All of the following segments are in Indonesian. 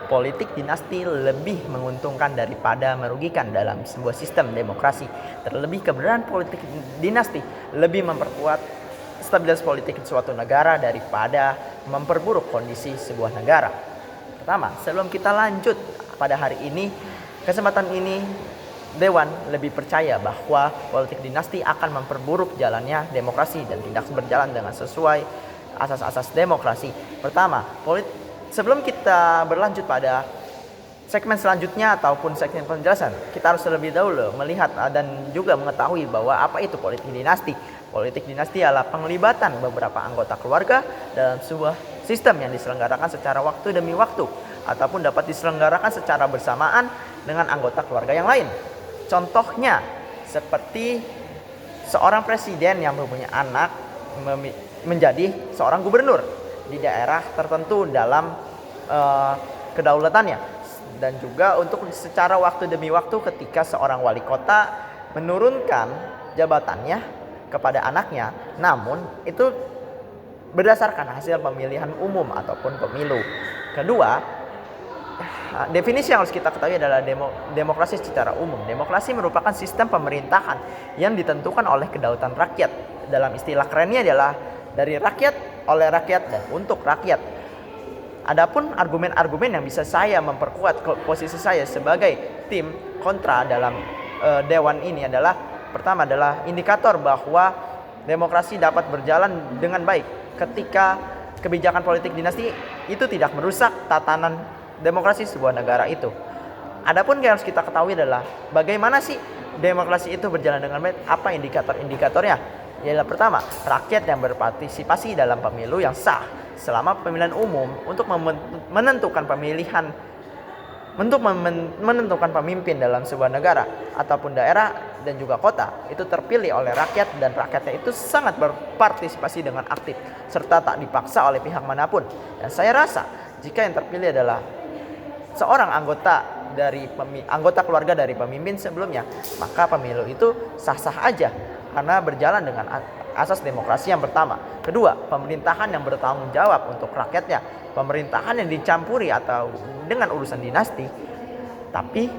politik dinasti lebih menguntungkan daripada merugikan dalam sebuah sistem demokrasi. Terlebih keberadaan politik dinasti lebih memperkuat stabilitas politik suatu negara daripada memperburuk kondisi sebuah negara. Pertama, sebelum kita lanjut pada hari ini, kesempatan ini Dewan lebih percaya bahwa politik dinasti akan memperburuk jalannya demokrasi dan tidak berjalan dengan sesuai asas-asas demokrasi. Pertama, sebelum kita berlanjut pada segmen selanjutnya ataupun segmen penjelasan, kita harus terlebih dahulu melihat dan juga mengetahui bahwa apa itu politik dinasti. Politik dinasti adalah penglibatan beberapa anggota keluarga dalam sebuah sistem yang diselenggarakan secara waktu demi waktu ataupun dapat diselenggarakan secara bersamaan dengan anggota keluarga yang lain. Contohnya seperti seorang presiden yang mempunyai anak menjadi seorang gubernur di daerah tertentu dalam kedaulatannya, dan juga untuk secara waktu demi waktu ketika seorang wali kota menurunkan jabatannya kepada anaknya, namun itu berdasarkan hasil pemilihan umum ataupun pemilu. Kedua, definisi yang harus kita ketahui adalah demokrasi secara umum. Demokrasi merupakan sistem pemerintahan yang ditentukan oleh kedaulatan rakyat. Dalam istilah kerennya adalah dari rakyat, oleh rakyat, dan untuk rakyat. Adapun argumen-argumen yang bisa saya memperkuat posisi saya sebagai tim kontra dalam Dewan ini adalah, pertama adalah indikator bahwa demokrasi dapat berjalan dengan baik ketika kebijakan politik dinasti itu tidak merusak tatanan demokrasi sebuah negara itu. Adapun yang harus kita ketahui adalah bagaimana sih demokrasi itu berjalan dengan baik, apa indikator-indikatornya? Yaitu pertama, rakyat yang berpartisipasi dalam pemilu yang sah selama pemilihan umum untuk menentukan menentukan pemimpin dalam sebuah negara ataupun daerah dan juga kota itu terpilih oleh rakyat, dan rakyatnya itu sangat berpartisipasi dengan aktif serta tak dipaksa oleh pihak manapun. Dan saya rasa jika yang terpilih adalah seorang anggota keluarga dari pemimpin sebelumnya, maka pemilu itu sah-sah aja karena berjalan dengan asas demokrasi yang pertama. Kedua, pemerintahan yang bertanggung jawab untuk rakyatnya. Pemerintahan yang dicampuri atau dengan urusan dinasti, tapi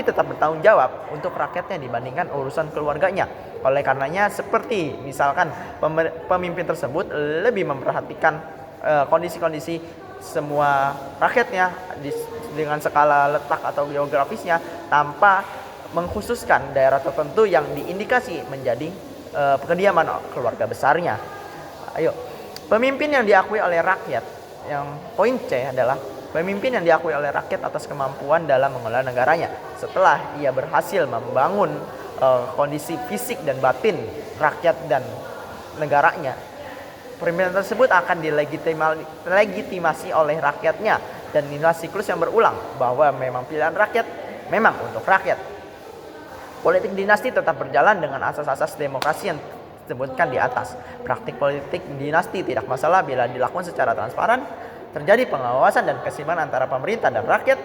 tetap bertanggung jawab untuk rakyatnya dibandingkan urusan keluarganya. Oleh karenanya, seperti misalkan pemimpin tersebut lebih memperhatikan kondisi-kondisi semua rakyatnya dengan skala letak atau geografisnya tanpa mengkhususkan daerah tertentu yang diindikasi menjadi kediaman keluarga besarnya. Pemimpin yang diakui oleh rakyat, yang poin C adalah pemimpin yang diakui oleh rakyat atas kemampuan dalam mengelola negaranya. Setelah ia berhasil membangun kondisi fisik dan batin rakyat dan negaranya, pemimpinan tersebut akan dilegitimasi oleh rakyatnya, dan inilah siklus yang berulang bahwa memang pilihan rakyat memang untuk rakyat. Politik dinasti tetap berjalan dengan asas-asas demokrasi yang disebutkan di atas. Praktik politik dinasti tidak masalah bila dilakukan secara transparan, terjadi pengawasan dan keseimbangan antara pemerintah dan rakyat,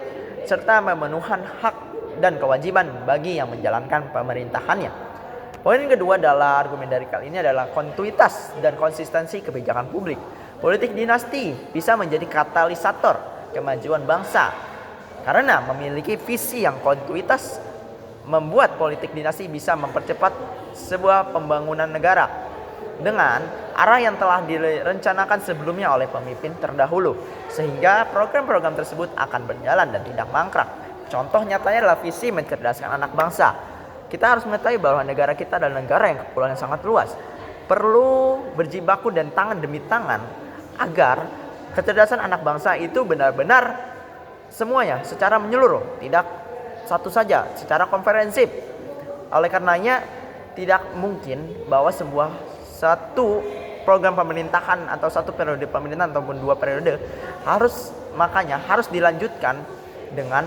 serta memenuhi hak dan kewajiban bagi yang menjalankan pemerintahannya. Poin kedua adalah argumen dari kali ini adalah kontinuitas dan konsistensi kebijakan publik. Politik dinasti bisa menjadi katalisator kemajuan bangsa karena memiliki visi yang kontinuitas. Membuat politik dinasti bisa mempercepat sebuah pembangunan negara dengan arah yang telah direncanakan sebelumnya oleh pemimpin terdahulu, sehingga program-program tersebut akan berjalan dan tidak mangkrak. Contoh nyatanya adalah visi mencerdaskan anak bangsa. Kita harus mengetahui bahwa negara kita adalah negara yang kepulauannya sangat luas, perlu berjibaku dan tangan demi tangan agar kecerdasan anak bangsa itu benar-benar semuanya secara menyeluruh, tidak satu saja secara komprehensif. Oleh karenanya tidak mungkin bahwa satu program pemerintahan atau satu periode pemerintahan ataupun dua periode harus dilanjutkan dengan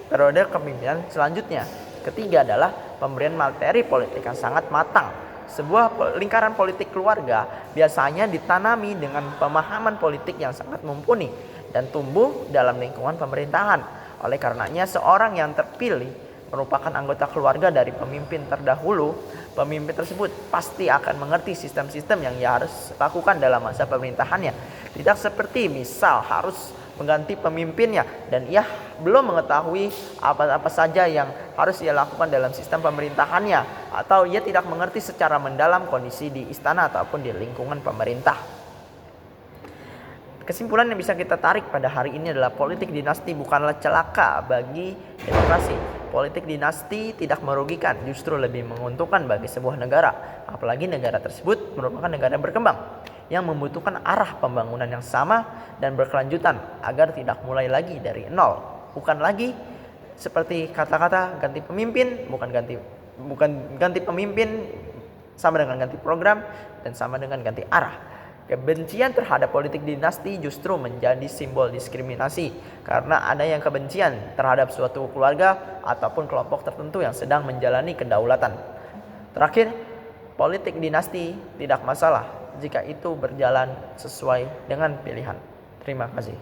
periode kepemimpinan selanjutnya. Ketiga adalah pemberian materi politik yang sangat matang. Sebuah lingkaran politik keluarga biasanya ditanami dengan pemahaman politik yang sangat mumpuni dan tumbuh dalam lingkungan pemerintahan. Oleh karenanya seorang yang terpilih merupakan anggota keluarga dari pemimpin terdahulu, pemimpin tersebut pasti akan mengerti sistem-sistem yang ia harus lakukan dalam masa pemerintahannya. Tidak seperti misal harus mengganti pemimpinnya dan ia belum mengetahui apa-apa saja yang harus ia lakukan dalam sistem pemerintahannya, atau ia tidak mengerti secara mendalam kondisi di istana ataupun di lingkungan pemerintah. Kesimpulan yang bisa kita tarik pada hari ini adalah politik dinasti bukanlah celaka bagi demokrasi. Politik dinasti tidak merugikan, justru lebih menguntungkan bagi sebuah negara, apalagi negara tersebut merupakan negara berkembang yang membutuhkan arah pembangunan yang sama dan berkelanjutan agar tidak mulai lagi dari nol. Bukan lagi seperti kata-kata ganti pemimpin, bukan ganti pemimpin sama dengan ganti program dan sama dengan ganti arah. Kebencian terhadap politik dinasti justru menjadi simbol diskriminasi karena ada yang kebencian terhadap suatu keluarga ataupun kelompok tertentu yang sedang menjalani kedaulatan. Terakhir, politik dinasti tidak masalah jika itu berjalan sesuai dengan pilihan. Terima kasih.